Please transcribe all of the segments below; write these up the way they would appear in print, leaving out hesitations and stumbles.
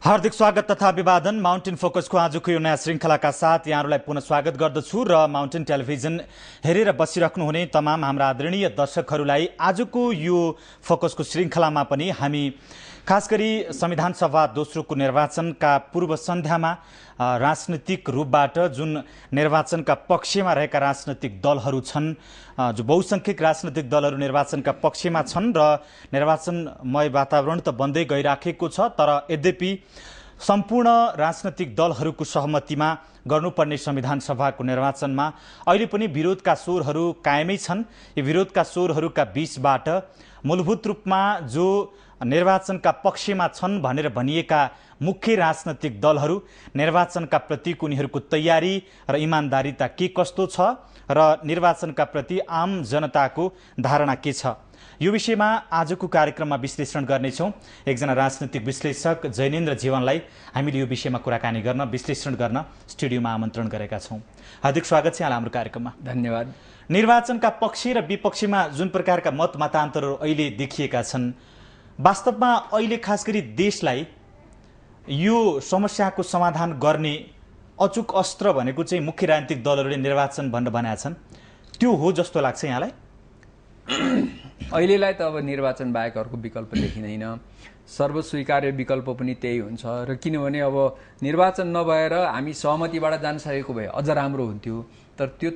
हार्दिक स्वागत तथा अभिवादन। माउन्टेन फोकसको आजको यो नयाँ श्रृङ्खलाका साथ यहाँहरूलाई पुनः स्वागत गर्दछु र माउन्टेन टेलिभिजन हेरेर बसिराख्नुहुने तमाम हाम्रा आदरणीय दर्शकहरूलाई आजको यो फोकसको श्रृङ्खलामा पनि हामी खास गरी संविधान सभा दोस्रोको निर्वाचनका पूर्व सन्ध्यामा राजनीतिक रूपबाट जुन निर्वाचनका पक्षमा रहेका राजनीतिक दलहरू छन्, जो बहुसंख्यक राजनीतिक दलहरू निर्वाचनका पक्षमा छन् र निर्वाचनमय वातावरण त बन्दै गइराखेको छ, तर यद्यपि सम्पूर्ण राजनीतिक दलहरूको सहमतिमा गर्नुपर्ने संविधान सभाको निर्वाचनमा अहिले पनि विरोधका स्वरहरू कायमै छन्। यी विरोधका स्वरहरूका बीचबाट मूलभूत रूपमा जो निर्वाचनका पक्षमा छन् भनेर भनिएका मुख्य राजनीतिक दलहरू निर्वाचनका प्रतिको उनीहरूको तयारी र इमान्दारिता के कस्तो छ र निर्वाचनका प्रति आम जनताको धारणा के छ, यो विषयमा आजको कार्यक्रममा विश्लेषण गर्नेछौँ। एकजना राजनीतिक विश्लेषक जैनेन्द्र जीवनलाई हामीले यो विषयमा कुराकानी गर्न, विश्लेषण गर्न स्टुडियोमा आमन्त्रण गरेका छौँ। हार्दिक स्वागत छ यहाँलाई हाम्रो कार्यक्रममा। धन्यवाद। निर्वाचनका पक्ष र विपक्षमा जुन प्रकारका मत मतान्तरहरू अहिले देखिएका छन्, वास्तवमा अहिले खास गरी देशलाई यो समस्याको समाधान गर्ने अचुक अस्त्र भनेको चाहिँ मुख्य राजनीतिक दलहरूले निर्वाचन भनेर भनेका छन्, त्यो हो जस्तो लाग्छ यहाँलाई? अहिलेलाई त अब निर्वाचन बाहेक अर्को विकल्प देखिँदैन। सर्वस्वीकार्य विकल्प पनि त्यही हुन्छ र किनभने अब निर्वाचन नभएर हामी सहमतिबाट जान सकेको भए अझ राम्रो हुन्थ्यो, तर त्यो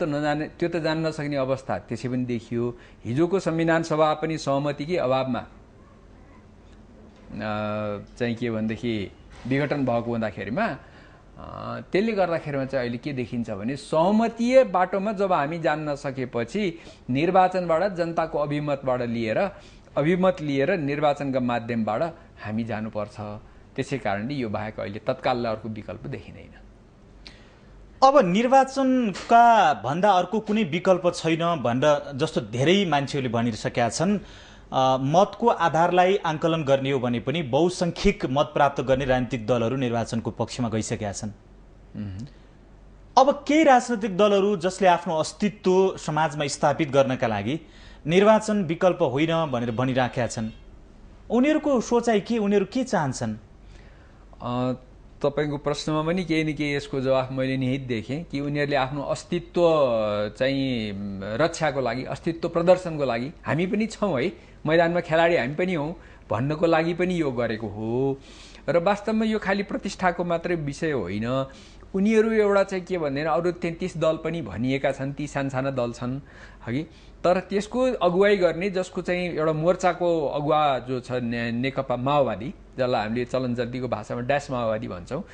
त जान नसक्ने अवस्था त्यसै पनि देखियो। हिजोको संविधान सभा पनि सहमतिकै अभावमा चाहिँ के भनेदेखि विघटन भएको हुँदाखेरिमा त्यसले गर्दाखेरिमा चाहिँ अहिले के देखिन्छ भने सहमतीय बाटोमा जब हामी जान नसकेपछि निर्वाचनबाट जनताको अभिमत लिएर निर्वाचनका माध्यमबाट हामी जानुपर्छ। त्यसै कारणले यो बाहेक अहिले तत्काललाई अर्को विकल्प देखिँदैन। अब निर्वाचनका भन्दा अर्को कुनै विकल्प छैन भनेर जस्तो धेरै मान्छेहरूले भनिसकेका छन्। मतको आधारलाई आंकलन गर्ने हो भने पनि बहुसंख्यक मत प्राप्त गर्ने राजनीतिक दलहरू निर्वाचनको पक्षमा गइसकेका छन्। अब केही राजनीतिक दलहरू जसले आफ्नो अस्तित्व समाजमा स्थापित गर्नका लागि निर्वाचन विकल्प होइन भनेर भनिराखेका छन्, उनीहरूको सोचाइ के, उनीहरू के चाहन्छन्? तपाईको प्रश्नमा पनि केही न केही यसको जवाफ मैले निहित देखेँ कि उनीहरूले आफ्नो अस्तित्व चाहिँ रक्षाको लागि, अस्तित्व प्रदर्शनको लागि हामी पनि छौँ है, मैदानमा खेलाडी हामी पनि हौँ भन्नको लागि पनि यो गरेको हो। र वास्तवमा यो खालि प्रतिष्ठाको मात्रै विषय होइन। उनीहरू एउटा चाहिँ के भन्दैन, अरू 33 दल पनि भनिएका छन्, ती सानसाना दल छन् हगि, तर त्यसको अगुवाई गर्ने जसको चाहिँ एउटा मोर्चाको अगुवा जो छ नेकपा माओवादी, जसलाई हामीले चलनचल्तीको भाषामा ड्यास माओवादी भन्छौँ,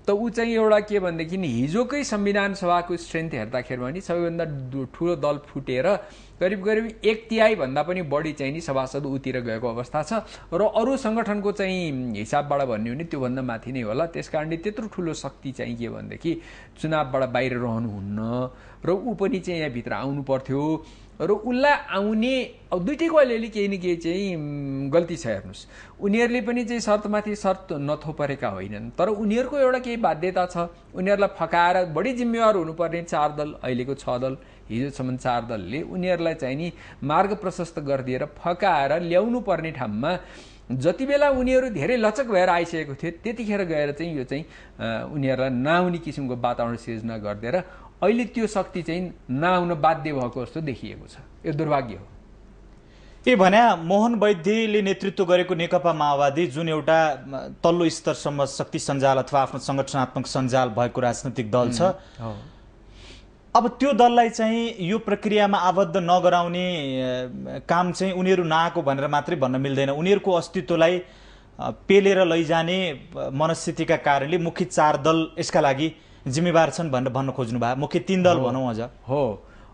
त ऊ चाहिँ एउटा के भनेदेखि हिजोकै संविधान सभाको स्ट्रेन्थ हेर्दाखेरिमा नि सबैभन्दा ठुलो दल फुटेर करिब 1/3 भन्दा पनि बढी चाहिँ नि सभासद उतिर गएको अवस्था छ र अरू सङ्गठनको चाहिँ हिसाबबाट भन्ने हो भने त्योभन्दा माथि नै होला। त्यस कारणले त्यत्रो ठुलो शक्ति चाहिँ के भनेदेखि चुनावबाट बाहिर रहनुहुन्न र ऊ पनि चाहिँ यहाँभित्र आउनु पर्थ्यो र उसलाई आउने अब दुइटैको अलिअलि केही न केही चाहिँ गल्ती छ। हेर्नुहोस्, उनीहरूले पनि चाहिँ शर्तमाथि शर्त नथोपरेका होइनन्, तर उनीहरूको एउटा केही बाध्यता छ। उनीहरूलाई फकाएर बढी जिम्मेवार हुनुपर्ने 4 दल, अहिलेको 6 दल, हिजोसम्म 4 दलले उनीहरूलाई चाहिँ नि मार्ग प्रशस्त गरिदिएर फकाएर ल्याउनु पर्ने ठाउँमा जति बेला उनीहरू धेरै लचक भएर आइसकेको थियो त्यतिखेर गएर चाहिँ यो चाहिँ उनीहरूलाई नआउने किसिमको वातावरण सिर्जना गरिदिएर अहिले त्यो शक्ति चाहिँ नआउन बाध्य भएको जस्तो देखिएको छ। यो दुर्भाग्य हो। भने मोहन वैद्यले नेतृत्व गरेको नेकपा माओवादी जुन एउटा तल्लो स्तरसम्म शक्ति सञ्जाल अथवा आफ्नो संगठनात्मक सञ्जाल भएको राजनीतिक दल छ, अब त्यो दललाई चाहिँ यो प्रक्रियामा आबद्ध नगराउने काम चाहिँ उनीहरू नआएको भनेर मात्रै भन्न मिल्दैन। उनीहरूको अस्तित्वलाई पेलेर लैजाने मनस्थितिका कारणले मुख्य 4 दल यसका लागि जिम्मेवार छन् भनेर भन्न खोज्नु भयो। मुख्य 3 दल भनौँ अझ हो।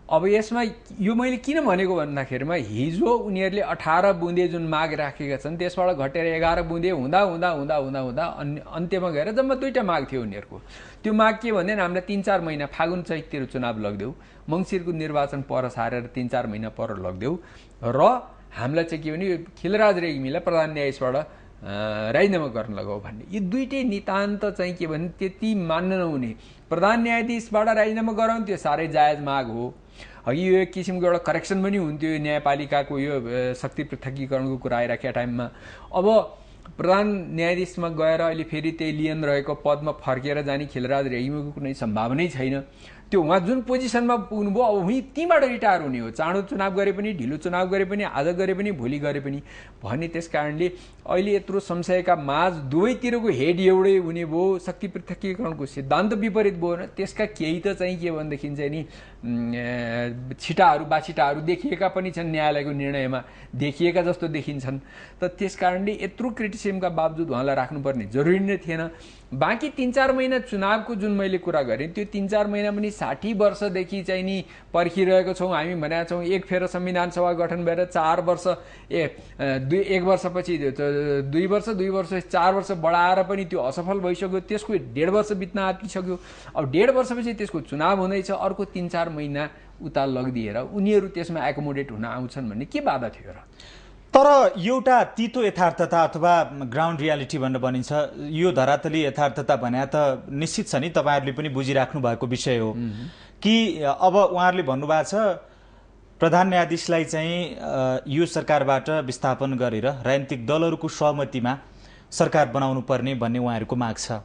अब यसमा यो मैले किन भनेको भन्दाखेरिमा हिजो उनीहरूले 18 बुँदे जुन माग राखेका छन् त्यसबाट घटेर 11 बुँदे हुँदा हुँदा हुँदा हुँदा हुँदा अन्त्यमा गएर जम्मा 2टा माग थियो उनीहरूको। त्यो माग के भन्दैन, हामीलाई 3-4 महिना फागुन चैततिर चुनाव लगिदेऊ, मङ्सिरको निर्वाचन पर सारेर 3-4 महिना पर लगिदेऊ र हामीलाई चाहिँ के भने खिलराज रेग्मीलाई प्रधान न्यायाधीशबाट राजीनामा गर्न लगाऊ भन्ने। यी दुइटै नितान्त चाहिँ के भने त्यति मान्न नहुने। प्रधान न्यायाधीशबाट राजीनामा गराउनु त्यो साह्रै जायज माग हो। अघि यो एक किसिमको एउटा करेक्सन पनि हुन्थ्यो न्यायपालिकाको यो शक्ति पृथकीकरणको कुरा आइराखेका टाइममा। अब प्रधान न्यायाधीशमा गएर अहिले फेरि त्यही लियन रहेको पदमा फर्केर जाने खिलराज रेग्मीको कुनै सम्भावनै छैन। त्यो उहाँ जुन पोजिसनमा पुग्नुभयो अब उही त्यहीँबाट रिटायर हुने हो। चाँडो चुनाव गरे पनि, ढिलो चुनाव गरे पनि, आज गरे पनि, भोलि गरे पनि भन्ने। त्यस कारणले अहिले यत्रो संशयका माझ दुवैतिरको हेड एउटै हुने भयो, शक्ति पृथकीकरणको सिद्धान्त विपरीत भयो न। त्यसका केही त चाहिँ के भनेदेखि चाहिँ नि बाछिटाहरू देखिएका पनि छन्, न्यायालयको निर्णयमा देखिएका जस्तो देखिन्छन्। त त्यस कारणले यत्रो क्रिटिसिजमका बावजुद उहाँलाई राख्नुपर्ने जरुरी नै थिएन। बाँकी 3-4 महिना चुनावको जुन मैले कुरा गरेँ, त्यो 3-4 महिना पनि 60 वर्षदेखि चाहिँ नि पर्खिरहेको छौँ हामी भनेका छौँ। एक फेर संविधान सभा गठन भएर 4 वर्ष एक वर्षपछि 2 वर्ष 4 वर्ष बढाएर पनि त्यो असफल भइसक्यो। त्यसको 1.5 वर्ष बित्न आँटिसक्यो। अब 1.5 वर्षपछि त्यसको चुनाव हुँदैछ। अर्को 3-4 महिना उता लगिदिएर उनीहरू त्यसमा एकोमोडेट हुन आउँछन् भन्ने के बाधा थियो र? तर एउटा तितो यथार्थता अथवा ग्राउन्ड रियालिटी भनेर भनिन्छ, यो धरातली यथार्थता भने त निश्चित छ नि, तपाईँहरूले पनि बुझिराख्नु भएको विषय हो कि अब उहाँहरूले भन्नुभएको छ प्रधान न्यायाधीशलाई चाहिँ यो सरकारबाट विस्थापन गरेर राजनीतिक दलहरूको सहमतिमा सरकार बनाउनु पर्ने भन्ने उहाँहरूको माग छ।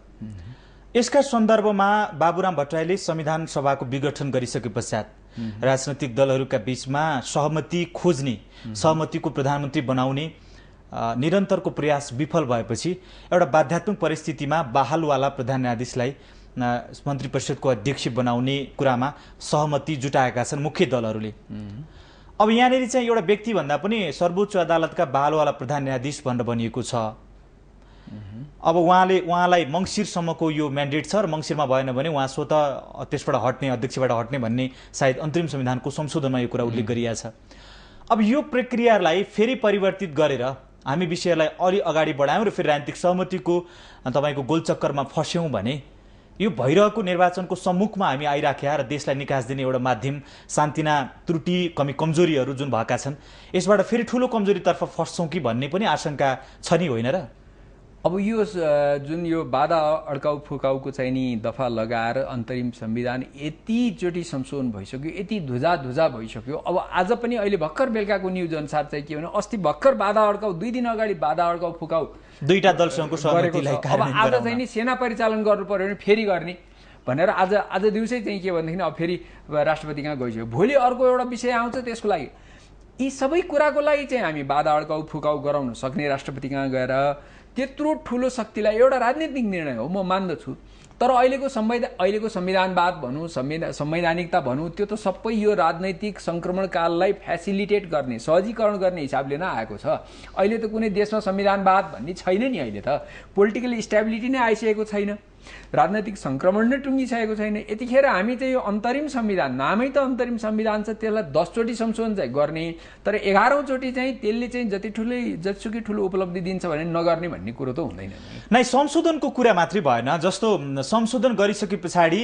यसका सन्दर्भमा बाबुराम भट्टराईले संविधान सभाको विघटन गरिसके पश्चात राजनैतिक दलहरूका बीचमा सहमति खोज्ने, सहमतिको प्रधानमन्त्री बनाउने निरन्तरको प्रयास विफल भएपछि एउटा बाध्यात्मक परिस्थितिमा बहालवाला प्रधान न्यायाधीशलाई मन्त्री परिषदको अध्यक्ष बनाउने कुरामा सहमति जुटाएका छन् मुख्य दलहरूले। अब यहाँनिर चाहिँ एउटा व्यक्ति भन्दा पनि सर्वोच्च अदालतका बहालवाला प्रधान न्यायाधीश भनेर भनिएको छ। अब उहाँलाई मङ्सिरसम्मको यो म्यान्डेट छ र मङ्सिरमा भएन भने उहाँ स्वतः त्यसबाट हट्ने, अध्यक्षबाट हट्ने भन्ने सायद अन्तरिम संविधानको संशोधनमा यो कुरा उल्लेख गरिएको छ। अब यो प्रक्रियालाई फेरि परिवर्तित गरेर हामी विषयलाई अलि अगाडि बढायौँ र फेरि राजनीतिक सहमतिको तपाईँको गोलचक्करमा फस्यौँ भने यो भइरहेको निर्वाचनको सम्मुखमा हामी आइराखेका र देशलाई निकास दिने एउटा माध्यम, सान्तिना त्रुटि कमजोरीहरू जुन भएका छन्, यसबाट फेरि ठुलो कमजोरीतर्फ फस्छौँ कि भन्ने पनि आशंका छ नि, होइन र? अब यो जुन यो बाधा अड्काउ फुकाउको चाहिँ नि दफा लगाएर अन्तरिम संविधान यतिचोटि संशोधन भइसक्यो, यति धुजा भइसक्यो। अब आज पनि अहिले भर्खर बेलुकाको न्युज अनुसार चाहिँ के भने अस्ति भर्खर बाधा अड्काउ 2 दिन अगाडि बाधा अड्काउ फुकाउ दुईटा दलसँगको सहमतिलाई अब आज चाहिँ नि सेना परिचालन गर्नु पर्यो भने फेरि गर्ने भनेर आज दिउँसै चाहिँ के भनेदेखि अब फेरि राष्ट्रपति कहाँ गइसक्यो। भोलि अर्को एउटा विषय आउँछ, त्यसको लागि यी सबै कुराको लागि चाहिँ हामी बाधा अड्काउ फुकाउ गराउन सक्ने राष्ट्रपति कहाँ गएर त्यत्रो ठुलो शक्तिलाई एउटा राजनीतिक निर्णय हो म मान्दछु। तर अहिलेको संविधानवाद भनौँ, संवैधानिकता भनौँ, त्यो त सबै यो राजनैतिक सङ्क्रमणकाललाई फेसिलिटेट गर्ने, सहजीकरण गर्ने हिसाबले नै आएको छ। अहिले त कुनै देशमा संविधानवाद भन्ने छैन नि। अहिले त पोलिटिकल स्टेबिलिटी नै आइसकेको छैन, राजनैतिक सङ्क्रमण नै टुङ्गिसकेको छैन। यतिखेर हामी चाहिँ यो अन्तरिम संविधान, नामै त अन्तरिम संविधान छ, त्यसलाई 10 चोटि संशोधन चाहिँ गर्ने, तर 11औं चोटि चाहिँ त्यसले चाहिँ जतिसुकै ठुलो उपलब्धि दिन्छ भने नगर्ने भन्ने कुरो त हुँदैन नै। संशोधनको कुरा मात्रै भएन, जस्तो संशोधन गरिसके पछाडि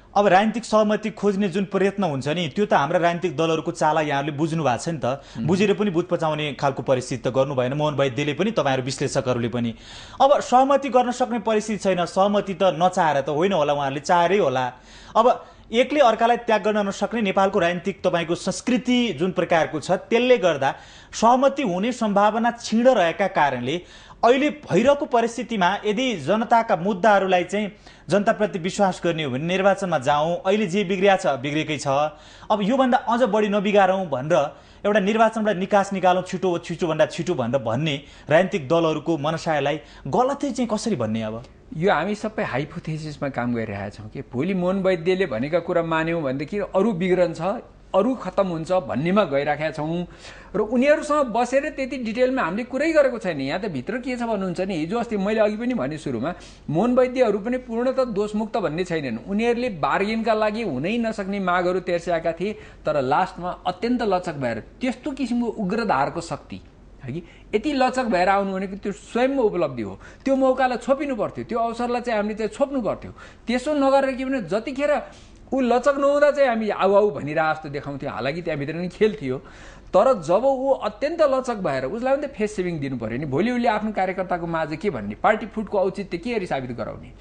अब राजनीतिक सहमति खोज्ने जुन प्रयत्न हुन्छ नि, त्यो त हाम्रा राजनीतिक दलहरूको चाला यहाँहरूले बुझ्नु भएको छ नि त। बुझेर पनि बुझ पचाउने खालको परिस्थिति त गर्नु भएन मोहन वैद्यले पनि, तपाईँहरू विश्लेषकहरूले पनि। अब सहमति गर्न सक्ने परिस्थिति छैन, सहमति त नचाहेर त होइन होला, उहाँहरूले चाहेरै होला। अब एकले अर्कालाई त्याग गर्न नसक्ने नेपालको राजनीतिक तपाईँको संस्कृति जुन प्रकारको छ, त्यसले गर्दा सहमति हुने सम्भावना क्षीण रहेका कारणले अहिले भइरहेको परिस्थितिमा यदि जनताका मुद्दाहरूलाई चाहिँ जनताप्रति विश्वास गर्ने हो भने निर्वाचनमा जाउँ, अहिले जे बिग्रेकै छ, अब योभन्दा अझ बढी नबिगारौँ भनेर एउटा निर्वाचनबाट निकास निकालौँ छिटोभन्दा छिटो भनेर भन्ने राजनीतिक दलहरूको मनसायलाई गलतै चाहिँ कसरी भन्ने? अब यो हामी सबै हाइपोथेसिसमा काम गरिरहेका छौँ कि भोलि मोहन वैद्यले भनेका कुरा मान्यौँ भनेदेखि अरू बिग्रन्छ, अरू खत्तम हुन्छ भन्नेमा गइराखेका छौँ र उनीहरूसँग बसेर त्यति डिटेलमा हामीले कुरै गरेको छैन। यहाँ त भित्र के छ भन्नुहुन्छ नि, हिजो अस्ति मैले अघि पनि भने सुरुमा, मोहन वैद्यहरू पनि पूर्णतः दोषमुक्त भन्ने छैनन्। उनीहरूले बार्गेनका लागि हुनै नसक्ने मागहरू तेर्स्याएका थिए, तर लास्टमा अत्यन्त लचक भएर त्यस्तो किसिमको उग्रधारको शक्ति कि यति लचक भएर आउनु भनेको त्यो स्वयंमा उपलब्धि हो। त्यो मौकालाई छोपिनु पर्थ्यो, त्यो अवसरलाई चाहिँ हामीले चाहिँ छोप्नु पर्थ्यो। त्यसो नगरेर के भने जतिखेर ऊ लचक नहुँदा चाहिँ हामी आऊ भनिरह जस्तो देखाउँथ्यो। हालाकि त्यहाँभित्र नि खेल थियो, तर जब ऊ अत्यन्त लचक भएर उसलाई पनि त फेस सेभिङ दिनु पर्यो नि। भोलि उसले आफ्नो कार्यकर्ताको माझ के भन्ने, पार्टी फुटको औचित्य के गरी साबित गराउने?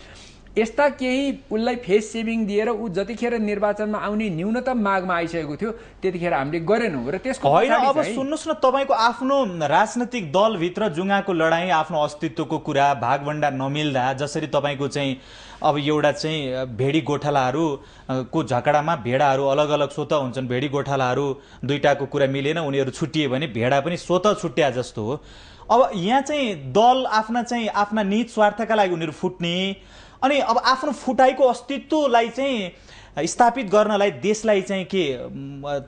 यस्ता केही उसलाई फेस सेभिङ दिएर ऊ जतिखेर निर्वाचनमा आउने न्यूनतम मागमा आइसकेको थियो त्यतिखेर हामीले गरेनौँ र त्यसको होइन। अब सुन्नुहोस् न, तपाईँको आफ्नो राजनैतिक दलभित्र जुङ्गाको लडाईँ, आफ्नो अस्तित्वको कुरा, भागभण्डा नमिल्दा जसरी तपाईँको चाहिँ अब एउटा चाहिँ भेडी गोठालाहरू को झगडामा भेडाहरू अलग अलग स्वत हुन्छन्, भेडी गोठालाहरू दुईटाको कुरा मिलेन, उनीहरू छुट्टिए भने भेडा पनि स्वत छुट्या जस्तो हो। अब यहाँ चाहिँ दल आफ्ना निज स्वार्थका लागि उनीहरू फुट्ने, अनि अब आफ्नो फुटाइको अस्तित्वलाई चाहिँ स्थापित गर्नलाई देशलाई चाहिँ के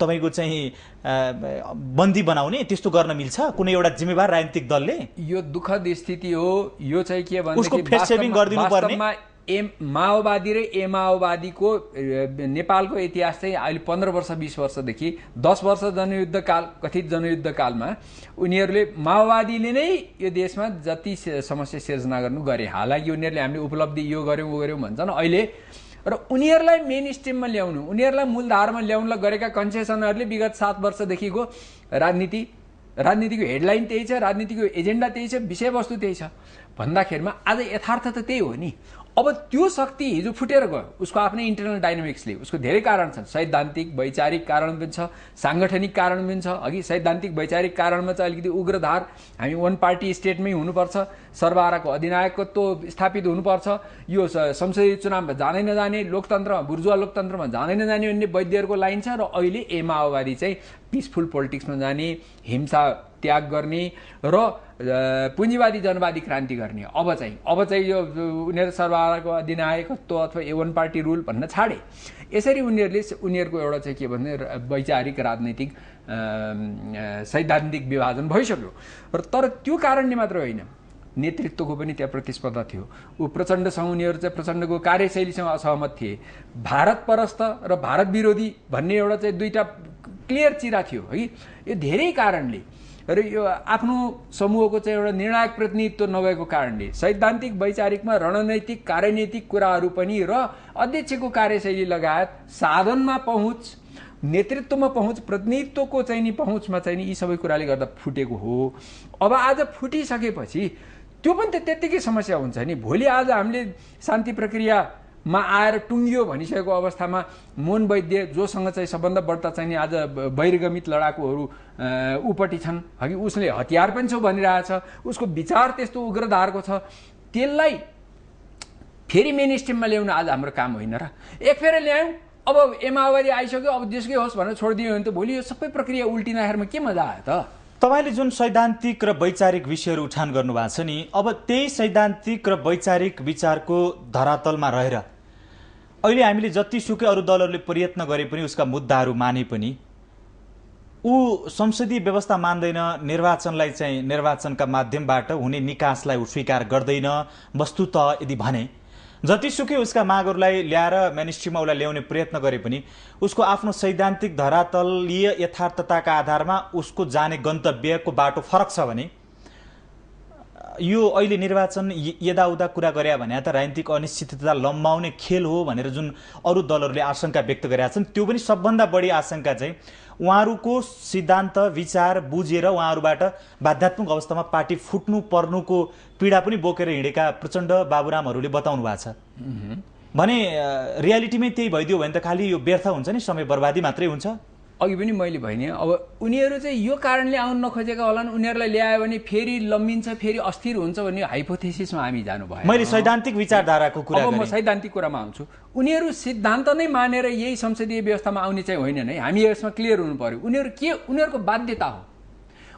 तपाईँको चाहिँ बन्दी बनाउने, त्यस्तो गर्न मिल्छ कुनै एउटा जिम्मेवार राजनीतिक दलले? यो दुःखद स्थिति हो। यो चाहिँ के उसको फेस सेभिङ गरिदिनु पर्ने। माओवादी र एमाओवादीको नेपालको इतिहास चाहिँ अहिले 15 वर्ष 20 वर्षदेखि 10 वर्ष जनयुद्धकाल, कथित जनयुद्धकालमा उनीहरूले माओवादीले नै यो देशमा जति समस्या सिर्जना गर्नु गरे। हालाकि उनीहरूले हामीले उपलब्धि यो गर्यौँ वो गर्यौँ भन्छन् अहिले, र उनीहरूलाई मेन स्ट्रिममा ल्याउनु, उनीहरूलाई मूलधारमा ल्याउनलाई गरेका कन्सेसनहरूले विगत 7 वर्षदेखिको राजनीतिको हेडलाइन त्यही छ, राजनीतिको एजेन्डा त्यही छ, विषयवस्तु त्यही छ भन्दाखेरिमा आज यथार्थ त त्यही हो नि। अब त्यो शक्ति हिजो फुटेर गयो, उसको आफ्नै इन्टरनल डाइनामिक्सले। उसको धेरै कारण छन्, सैद्धान्तिक वैचारिक कारण पनि छ, साङ्गठनिक कारण पनि छ। अघि सैद्धान्तिक वैचारिक कारणमा चाहिँ अलिकति उग्रधार, हामी वन पार्टी स्टेटमै हुनुपर्छ, सर्वहाराको अधिनायकत्व स्थापित हुनुपर्छ, यो संसदीय चुनावमा जानै नजाने, लोकतन्त्रमा बुर्जुवा लोकतन्त्रमा जानै नजाने भन्ने वैद्यहरूको लाइन छ। र अहिले माओवादी चाहिँ पिसफुल पोलिटिक्समा जाने, हिंसा त्याग गर्ने र पुँजीवादी जनवादी क्रान्ति गर्ने। अब चाहिँ यो उनीहरू सर्वहाराको अधिनायकत्व अथवा वन पार्टी रुल भन्न छाडे। यसरी उनीहरूको एउटा चाहिँ के भन्ने वैचारिक राजनैतिक सैद्धान्तिक विभाजन भइसक्यो। तर त्यो कारणले मात्र होइन, नेतृत्वको पनि त्यहाँ प्रतिस्पर्धा थियो। ऊ प्रचण्डसँग उनीहरू चाहिँ प्रचण्डको कार्यशैलीसँग असहमत थिए। भारत परस्त र भारत विरोधी भन्ने एउटा चाहिँ दुईटा क्लियर चिरा थियो है। यो धेरै कारणले र यो आफ्नो समूहको चाहिँ एउटा निर्णायक प्रतिनिधित्व नभएको कारणले सैद्धान्तिक वैचारिकमा रणनैतिक कार्यनीतिक कुराहरू पनि र अध्यक्षको कार्यशैली लगायत साधनमा पहुँच, नेतृत्वमा पहुँच, प्रतिनिधित्वको चाहिँ नि पहुँचमा चाहिँ नि यी सबै कुराले गर्दा फुटेको हो। अब आज फुटिसकेपछि त्यो पनि त त्यत्तिकै समस्या हुन्छ नि। भोलि आज हामीले शान्ति प्रक्रियामा आएर टुङ्गियो भनिसकेको अवस्थामा मोहन वैद्य जोसँग चाहिँ सबभन्दा बढ्ता चाहिँ आज बहिर्गमित लडाकुहरू उपटि छन्, हगि उसले हतियार पनि छ भनिरहेछ, उसको विचार त्यस्तो उग्रधारको छ, त्यसलाई फेरि मेन स्ट्रिममा ल्याउन आज हाम्रो काम होइन र। एक फेर ल्यायौँ, अब माओवादी आइसक्यो, अब जेसुकै होस् भनेर छोडिदियो भने त भोलि यो सबै प्रक्रिया उल्टिँदाखेरिमा के मजा आयो त? तपाईँले जुन सैद्धान्तिक र वैचारिक विषयहरू उठान गर्नुभएको छ नि, अब त्यही सैद्धान्तिक र वैचारिक विचारको धरातलमा रहेर अहिले हामीले जतिसुकै अरू दलहरूले प्रयत्न गरे पनि, उसका मुद्दाहरू माने पनि, ऊ संसदीय व्यवस्था मान्दैन, निर्वाचनलाई चाहिँ निर्वाचनका माध्यमबाट हुने निकासलाई स्वीकार गर्दैन। वस्तुतः यदि भने जतिसुकै उसका मागहरूलाई ल्याएर मेनस्ट्रिममा उसलाई ल्याउने प्रयत्न गरे पनि उसको आफ्नो सैद्धान्तिक धरातलीय यथार्थताका आधारमा उसको जाने गन्तव्यको बाटो फरक छ भने यो अहिले निर्वाचन यदाउदा कुरा गरे भने त राजनीतिक अनिश्चितता लम्बाउने खेल हो भनेर जुन अरू दलहरूले आशंका व्यक्त गरेका छन्, त्यो पनि सबभन्दा बढी आशंका चाहिँ उहाँहरूको सिद्धान्त विचार बुझेर उहाँहरूबाट बाध्यात्मक अवस्थामा पार्टी फुट्नु पर्नुको पीडा पनि बोकेर हिँडेका प्रचण्ड बाबुरामहरूले बताउनु भएको छ भने रियालिटीमै त्यही भइदियो भने त खालि यो व्यर्थ हुन्छ नि, समय बर्बादी मात्रै हुन्छ। अघि पनि मैले भने अब उनीहरू चाहिँ यो कारणले आउन नखोजेका होलान्, उनीहरूलाई ल्यायो भने फेरि लम्बिन्छ, फेरि अस्थिर हुन्छ भन्ने हाइपोथेसिसमा हामी जानु भयो। मैले सैद्धान्तिक विचारधाराको कुरा गरेँ, म सैद्धान्तिक कुरामा आउँछु। उनीहरू सिद्धान्त नै मानेर यही संसदीय व्यवस्थामा आउने चाहिँ होइन नै, हामी यसमा क्लियर हुनु पर्यो। उनीहरूको बाध्यता हो।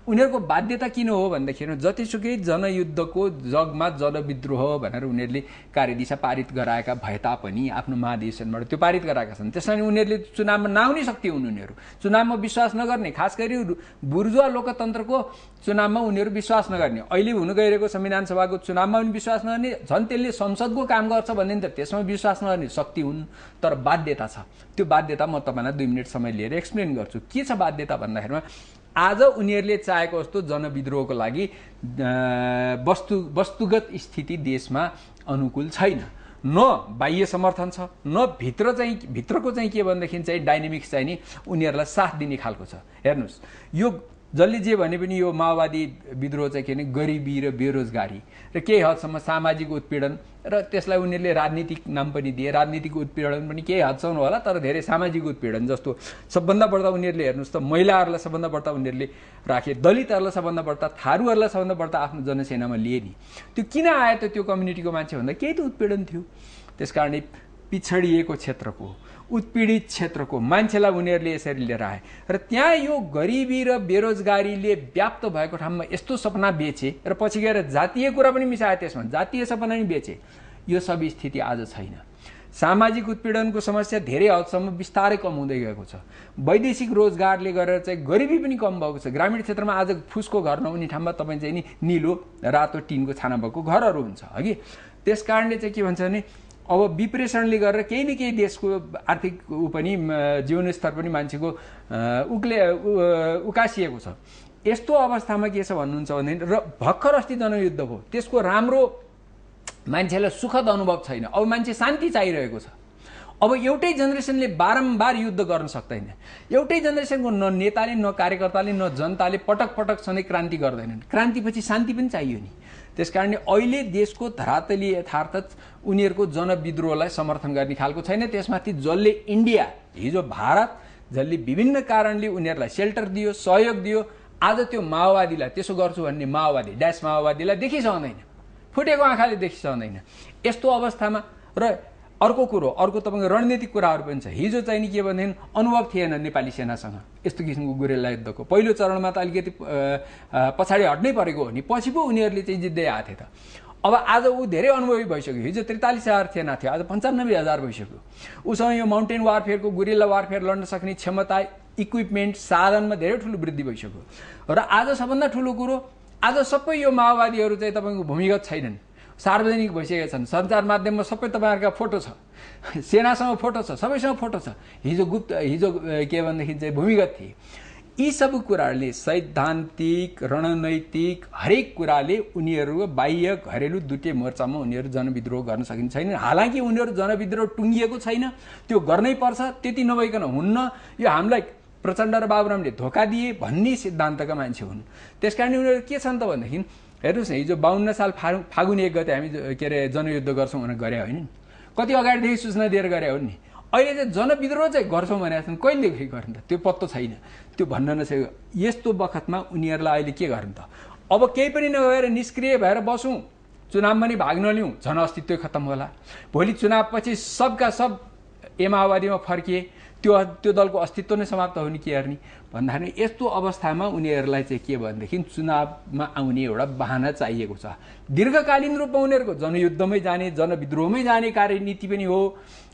उनीहरूको बाध्यता किन हो भन्दाखेरि जतिसुकै जनयुद्धको जगमा जनविद्रोह भनेर उनीहरूले कार्यदिशा पारित गराएका भए तापनि आफ्नो महाधिवेशनबाट त्यो पारित गराएका छन्। त्यसैले उनीहरूले चुनावमा नआउने शक्ति हुन्। उनीहरू चुनावमा विश्वास नगर्ने, खास गरी बुर्जुवा लोकतन्त्रको चुनावमा उनीहरू विश्वास नगर्ने, अहिले हुन गइरहेको संविधान सभाको चुनावमा पनि विश्वास नगर्ने, झन् त्यसले संसदको काम गर्छ भन्ने त त्यसमा विश्वास नगर्ने शक्ति हुन्। तर बाध्यता छ। त्यो बाध्यता म तपाईँलाई 2 मिनट समय लिएर एक्सप्लेन गर्छु। के छ बाध्यता भन्दाखेरिमा आज उनीहरूले चाहेको जस्तो जनविद्रोहको लागि वस्तुगत स्थिति देशमा अनुकूल छैन। न बाह्य समर्थन छ, न भित्रको चाहिँ के भन्दाखेरि चाहिँ डाइनामिक्स चाहिँ नि उनीहरूलाई साथ दिने खालको छ। हेर्नुहोस्, यो जसले जे भने पनि यो माओवादी विद्रोह चाहिँ के भने गरिबी र बेरोजगारी र केही हदसम्म सामाजिक उत्पीडन र त्यसलाई उनीहरूले राजनीतिक नाम पनि दिए। राजनीतिक उत्पीडन पनि केही हदसम्म होला, तर धेरै सामाजिक उत्पीडन जस्तो सबभन्दा बढ्ता उनीहरूले हेर्नुहोस् त महिलाहरूलाई सबभन्दा बढ्ता उनीहरूले राखे, दलितहरूलाई सबभन्दा बढ्ता, थारूहरूलाई सबभन्दा बढ्ता आफ्नो जनसेनामा लिए नि। त्यो किन आयो त त्यो कम्युनिटीको मान्छे भन्दा? केही त उत्पीडन थियो। त्यसकारणले पिछडिएको क्षेत्रको, उत्पीडित क्षेत्रको मान्छेलाई उनीहरूले यसरी लिएर आए र त्यहाँ यो गरिबी र बेरोजगारीले व्याप्त भएको ठाउँमा यस्तो सपना बेचे र पछि गएर जातीय कुरा पनि मिसाए, त्यसमा जातीय सपना पनि बेचे। यो सब स्थिति आज छैन। सामाजिक उत्पीडनको समस्या धेरै हदसम्म बिस्तारै कम हुँदै गएको छ। वैदेशिक रोजगारले गरेर चाहिँ गरिबी पनि कम भएको छ। ग्रामीण क्षेत्रमा आज फुसको घर नहुने ठाउँमा तपाईँ चाहिँ नि निलो रातो टिनको छाना भएको घरहरू हुन्छ हगि। त्यस कारणले चाहिँ के भन्छ भने अब विप्रेषणले गरेर केही न केही देशको आर्थिक पनि जीवनस्तर पनि मान्छेको उकासिएको छ। यस्तो अवस्थामा के छ भन्नुहुन्छ भने र भर्खर अस्ति जनयुद्ध भयो, त्यसको राम्रो मान्छेलाई सुखद अनुभव छैन। अब मान्छे शान्ति चाहिरहेको छ। अब एउटै जेनेरेसनले बारम्बार युद्ध गर्न सक्दैन। एउटै जेनेरेसनको न नेताले न कार्यकर्ताले न जनताले पटक पटक सधैँ क्रान्ति गर्दैनन्। क्रान्तिपछि शान्ति पनि चाहियो नि। त्यसकारणले अहिले देशको धरातलीय यथार्थ उनीहरूको जनविद्रोहलाई समर्थन गर्ने खालको छैन। त्यसमाथि जसले इन्डिया, हिजो भारत, जसले विभिन्न कारणले उनीहरूलाई सेल्टर दियो, सहयोग दियो, आज त्यो माओवादीलाई त्यसो गर्छु भन्ने माओवादी ड्यास माओवादीलाई देखिसक्दैन, फुटेको आँखाले देखिसक्दैन। यस्तो अवस्थामा र अर्को कुरो, अर्को तपाईँको रणनीतिक कुराहरू पनि छ। हिजो चाहिँ नि के भनेदेखि अनुभव थिएन नेपाली सेनासँग यस्तो किसिमको गुरेला युद्धको। पहिलो चरणमा त अलिकति पछाडि हट्नै परेको हो नि, पछि पो उनीहरूले चाहिँ जित्दै आएको थियो त। अब आज ऊ धेरै अनुभवी भइसक्यो। हिजो 43,000 सेना थियो, आज 95,000 भइसक्यो। उसँग यो माउन्टेन वारफेयरको, गुरिल्ला वारफेयर लड्न सक्ने क्षमता, इक्विपमेन्ट, साधनमा धेरै ठुलो वृद्धि भइसक्यो। र आज सबभन्दा ठुलो कुरो, आज सबै यो माओवादीहरू चाहिँ तपाईँको भूमिगत छैनन्, सार्वजनिक भइसकेका छन्। सञ्चार माध्यममा सबै तपाईँहरूका फोटो छ, सेनासँग फोटो छ, सबैसँग फोटो छ। हिजो के भनेदेखि चाहिँ भूमिगत थिए। यी सब कुराहरूले सैद्धान्तिक, रणनैतिक हरेक कुराले उनीहरू बाह्य घरेलु दुईटै मोर्चामा उनीहरू जनविद्रोह गर्न सकिन्छ छैन। हालाकि उनीहरू जनविद्रोह टुङ्गिएको छैन, त्यो गर्नै पर्छ, त्यति नभइकन हुन्न। यो हामीलाई प्रचण्ड र बाबुरामले धोका दिए भन्ने सिद्धान्तका मान्छे हुन्। त्यसकारण उनीहरू के छन् त भनेदेखि हेर्नुहोस् न, हिजो 52 साल फागुन 1 गते हामी के अरे जनयुद्ध गर्छौँ भनेर गरे होइन, कति अगाडिदेखि सूचना दिएर गरे हो नि। अहिले चाहिँ जनविद्रोह चाहिँ गर्छौँ भनेका छन्, कहिलेदेखि गर्ने त त्यो पत्तो छैन। त्यो भन्न नसकेको यस्तो बखतमा उनीहरूलाई अहिले के गर्ने त? अब केही पनि नगएर निष्क्रिय भएर बसौँ, चुनावमा नि भाग नलिउँ, झन अस्तित्वै खत्तम होला। भोलि चुनावपछि सबका सब माओवादीमा फर्किए, त्यो दलको अस्तित्व नै समाप्त हुने के गर्ने भन्दाखेरि यस्तो अवस्थामा उनीहरूलाई चाहिँ के भनेदेखि चुनावमा आउने एउटा बहाना चाहिएको छ। दीर्घकालीन रूपमा उनीहरूको जनयुद्धमै जाने, जनविद्रोहमै जाने कार्यनीति पनि हो,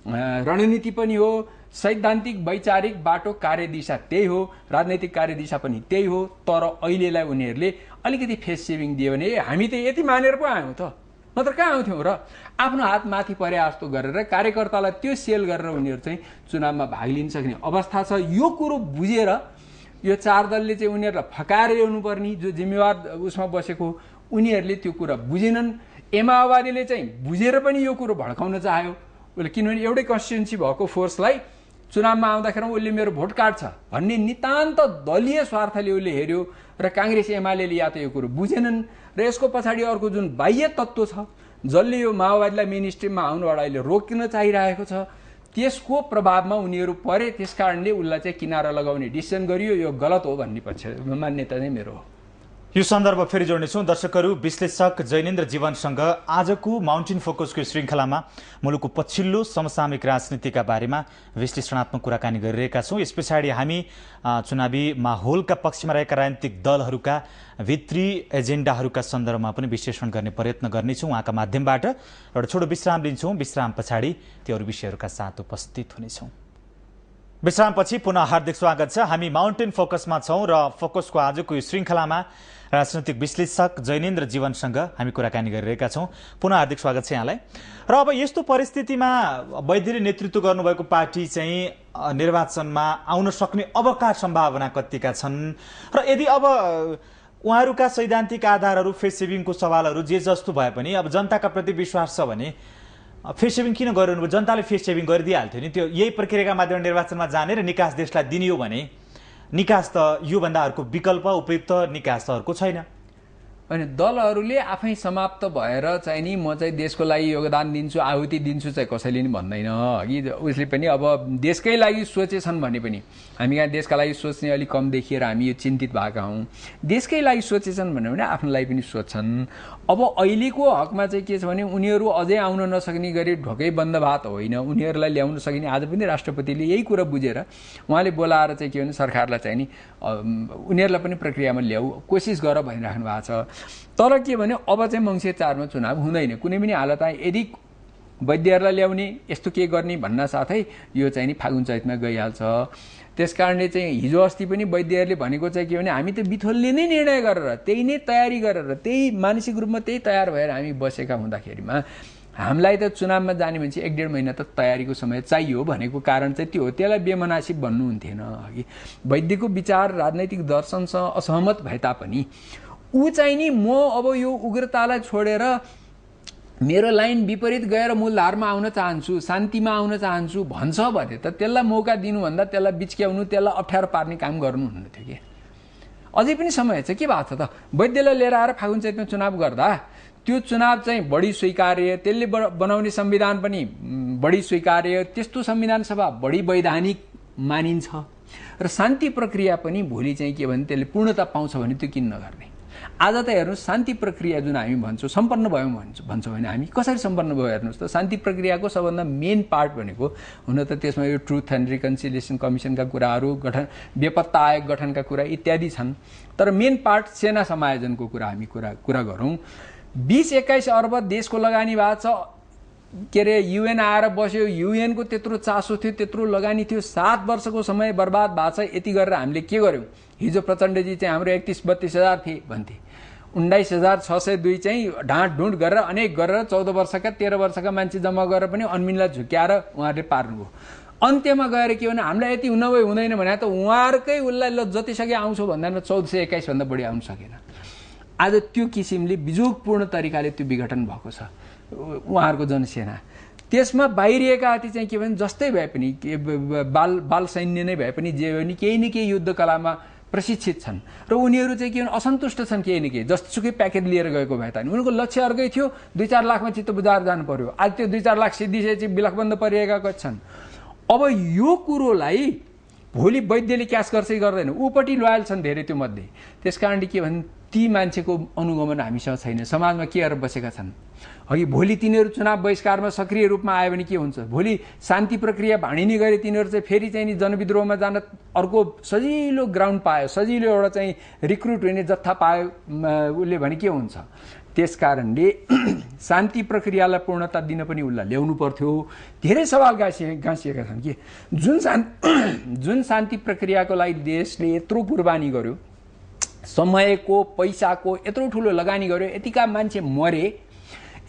रणनीति पनि हो, सैद्धान्तिक वैचारिक बाटो कार्यदिशा त्यही हो, राजनैतिक कार्यदिशा पनि त्यही हो। तर अहिलेलाई उनीहरूले अलिकति फेस सेभिङ दियो भने हामी त यति मानेर पो आयौँ त, नत्र कहाँ आउँथ्यौँ र? आफ्नो हात माथि परे जस्तो गरेर कार्यकर्तालाई त्यो सेल गरेर उनीहरू चाहिँ चुनावमा भाग लिन सक्ने अवस्था छ। यो कुरो बुझेर यो चार दलले चाहिँ उनीहरूलाई फकाएर ल्याउनुपर्ने, जो जिम्मेवार उसमा बसेको उनीहरूले त्यो कुरा बुझेनन्। माओवादीले चाहिँ बुझेर पनि यो कुरो भड्काउन चाह्यो उसले, किनभने एउटै कन्स्टिट्युन्सी भएको फोर्सलाई चुनावमा आउँदाखेरि उसले मेरो भोट काट्छ भन्ने नितान्त दलीय स्वार्थले उसले हेऱ्यो र काङ्ग्रेस एमाले या त यो कुरो बुझेनन्। र यसको पछाडि अर्को जुन बाह्य तत्त्व छ जसले यो माओवादीलाई मेन स्ट्रिममा आउनबाट अहिले रोक्न चाहिरहेको छ, त्यसको प्रभावमा उनीहरू परे। त्यस कारणले उसलाई चाहिँ किनारा लगाउने डिसिसन गरियो। यो गलत हो भन्ने पक्ष मान्यता नै मेरो हो। यो सन्दर्भ फेरि जोड्नेछौँ। दर्शकहरू, विश्लेषक जैनेन्द्र जीवनसँग आजको माउन्टेन फोकसको श्रृङ्खलामा मुलुकको पछिल्लो समसामयिक राजनीतिका बारेमा विश्लेषणात्मक कुराकानी गरिरहेका छौँ। यस पछाडि हामी चुनावी माहौलका पक्षमा रहेका राजनीतिक दलहरूका भित्री एजेन्डाहरूका सन्दर्भमा पनि विश्लेषण गर्ने प्रयत्न गर्नेछौँ उहाँका माध्यमबाट। एउटा छोटो विश्राम लिन्छौँ। विश्राम पछाडि त्यो अरू विषयहरूका साथ उपस्थित हुनेछौँ। विश्रामपछि पुनः हार्दिक स्वागत छ। हामी माउन्टेन फोकसमा छौँ र फोकसको आजको यो श्रृङ्खलामा राजनैतिक विश्लेषक जैनेन्द्र जीवनसँग हामी कुराकानी गरिरहेका छौँ। पुनः हार्दिक स्वागत छ यहाँलाई। र अब यस्तो परिस्थितिमा वैद्यले नेतृत्व गर्नुभएको पार्टी चाहिँ निर्वाचनमा आउन सक्ने अबका सम्भावना कतिका छन् र यदि अब उहाँहरूका सैद्धान्तिक आधारहरू, फेस सेभिङको सवालहरू जे जस्तो भए पनि अब जनताका प्रति विश्वास छ भने फेस सेभिङ किन गरिरहनु? जनताले फेस सेभिङ गरिदिइहाल्थ्यो नि। त्यो यही प्रक्रियाका माध्यमबाट निर्वाचनमा जाने र निकास देशलाई दिने हो भने निकास त योभन्दा अर्को विकल्प उपयुक्त निकास त अर्को छैन। अनि दलहरूले आफै समाप्त भएर चाहिँ नि म चाहिँ देशको लागि योगदान दिन्छु आहुति दिन्छु चाहिँ कसैले नि भन्दैन कि उसले पनि अब देशकै लागि सोचेछन् भने पनि हामी यहाँ देशका लागि सोच्ने अलिक कम देखिएर हामी यो चिन्तित भएका हौँ। देशकै लागि सोचेछन् भने आफ्नो लागि पनि सोच्छन्। अब अहिलेको हकमा चाहिँ के छ भने उनीहरू अझै आउन नसक्ने गरी ढोकै बन्द भात होइन, उनीहरूलाई ल्याउन सकिने आज पनि राष्ट्रपतिले यही कुरा बुझेर उहाँले बोलाएर चाहिँ के भने सरकारलाई चाहिँ नि उनीहरूलाई पनि प्रक्रियामा ल्याऊ कोसिस गर भनिराख्नु भएको छ। तर के भने अब चाहिँ मङ्सिर 4 मा चुनाव हुँदैन कुनै पनि हालतमा। यदि वैद्यहरूलाई ल्याउने यस्तो के गर्ने भन्न साथै यो चाहिँ नि फागुन चैतमा गइहाल्छ। त्यसकारणले चाहिँ हिजो अस्ति पनि वैद्यहरूले भनेको चाहिँ के भने हामी त बिथोलले नै निर्णय गरेर त्यही नै तयारी गरेर त्यही मानसिक रूपमा त्यही तयार भएर हामी बसेका हुँदाखेरिमा हामीलाई त चुनावमा जाने मान्छे 1-1.5 महिना त तयारीको समय चाहियो भनेको कारण चाहिँ त्यो हो। त्यसलाई बेमनासिब भन्नुहुन्थेन कि वैद्यको विचार राजनैतिक दर्शनसँग असहमत भए तापनि ऊ चाहिँ नि म अब यो उग्रतालाई छोडेर मेरो लाइन विपरीत गएर मूलधारमा आउन चाहन्छु शान्तिमा आउन चाहन्छु भन्छ भने त त्यसलाई मौका दिनुभन्दा त्यसलाई बिचक्याउनु त्यसलाई अप्ठ्यारो पार्ने काम गर्नुहुन्न थियो कि। अझै पनि समय छ के भएको छ त वैद्यलाई लिएर आएर फागुन चैतमा चुनाव गर्दा त्यो चुनाव चाहिँ बढी स्वीकार्य त्यसले बनाउने संविधान पनि बढी स्वीकार्य त्यस्तो संविधान सभा बढी वैधानिक मानिन्छ र शान्ति प्रक्रिया पनि भोलि चाहिँ के भने त्यसले पूर्णता पाउँछ भने त्यो किन नगर्ने। आज त हेर्नुहोस् शान्ति प्रक्रिया जुन हामी भन्छौँ सम्पन्न भयौँ भन्छौँ भने हामी कसरी सम्पन्न भयो हेर्नुहोस् त। शान्ति प्रक्रियाको सबभन्दा मेन पार्ट भनेको हुन त त्यसमा यो ट्रुथ एन्ड रिकन्सिलिएसन कमिसनका कुराहरू बेपत्ता आयोग गठनका कुरा इत्यादि छन्। तर मेन पार्ट सेना समायोजनको कुरा हामी कुरा गरौँ। 20-21 अर्ब देशको लगानी भएको छ के अरे युएन आएर बस्यो युएनको त्यत्रो चासो थियो त्यत्रो लगानी थियो 7 वर्षको समय बर्बाद भएको छ। यति गरेर हामीले के गर्यौँ हिजो प्रचण्डजी चाहिँ हाम्रो 31-32 हजार थिए भन्थे 19,602 चाहिँ ढाँटढुँड गरेर अनेक गरेर 14 वर्षका 13 वर्षका मान्छे जम्मा गरेर पनि अन्मिनलाई झुक्याएर उहाँहरूले पार्नुभयो। अन्त्यमा गएर के भने हामीलाई यति हुँदैन भने त उहाँहरूकै उसलाई ल जतिसके आउँछ भन्दा 1421 भन्दा बढी आउन सकेन। आज त्यो किसिमले बिजोगपूर्ण तरिकाले त्यो विघटन भएको छ उहाँहरूको जनसेना। त्यसमा बाहिरिएका अति चाहिँ के भने जस्तै भए पनि बाल सैन्य नै भए पनि जे भने केही न केही युद्ध कलामा प्रशिक्षित छन् र उनीहरू चाहिँ के भने असन्तुष्ट छन् केही न केही जस्तोसुकै प्याकेज लिएर गएको भए तानि उनीहरूको लक्ष्य अर्कै थियो 2-4 लाखमा चित्त बुझाएर जानु पर्यो। आज त्यो 2-4 लाख सिद्धिसकेपछि बिलखबन्द परिएका छन्। अब यो कुरोलाई भोलि वैद्यले क्यास गर्छै गर्दैन ऊपट्टि लोयल छन् धेरै त्यो मध्ये। त्यसकारणले के भने ती मान्छेको अनुगमन हामीसँग छैन समाजमा के गरेर बसेका छन्। अघि भोलि तिनीहरू चुनाव बहिष्कारमा सक्रिय रूपमा आयो भने के हुन्छ भोलि शान्ति प्रक्रिया भाँडिने गरी तिनीहरू चाहिँ फेरि चाहिँ नि जनविद्रोहमा जान अर्को सजिलो ग्राउन्ड पायो सजिलो एउटा चाहिँ रिक्रुट हुने जत्था पायो उसले भने के हुन्छ। त्यसकारणले शान्ति प्रक्रियालाई पूर्णता दिन पनि उसलाई ल्याउनु पर्थ्यो। धेरै सवाल गाँसिएका छन् कि जुन शान्ति प्रक्रियाको लागि देशले यत्रो कुर्बानी गर्यो समयको पैसाको यत्रो ठुलो लगानी गर्यो यतिका मान्छे मरे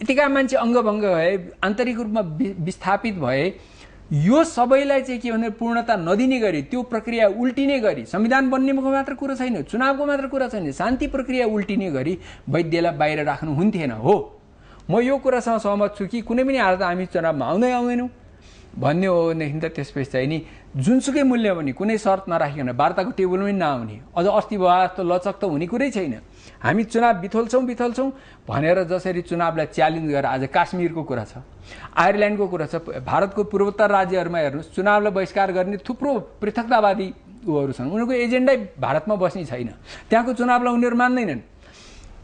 यतिका मान्छे अङ्गभङ्ग भए आन्तरिक रूपमा विस्थापित भए यो सबैलाई चाहिँ के भने पूर्णता नदिने गरी त्यो प्रक्रिया उल्टिने गरी संविधान बन्नेको मात्र कुरा छैन चुनावको मात्र कुरा छैन शान्ति प्रक्रिया उल्टिने गरी वैद्यलाई बाहिर राख्नु हुन्थेन। हो म यो कुरासँग सहमत छु कि कुनै पनि हालत हामी चुनावमा आउँदैनौँ भन्ने हो भनेदेखि त त्यसपछि चाहिँ नि जुनसुकै मूल्य पनि कुनै शर्त नराखिकन वार्ताको टेबलमै नआउने अझ अस्ति भयो जस्तो लचक त हुने कुरै छैन। हामी चुनाव बिथोल्छौँ भनेर जसरी चुनावलाई च्यालेन्ज गरेर आज काश्मीरको कुरा छ आयरल्यान्डको कुरा छ भारतको पूर्वोत्तर राज्यहरूमा हेर्नुहोस् चुनावलाई बहिष्कार गर्ने थुप्रो पृथकतावादी उहरू छन् उनीहरूको एजेन्डै भारतमा बस्ने छैन त्यहाँको चुनावलाई उनीहरू मान्दैनन्।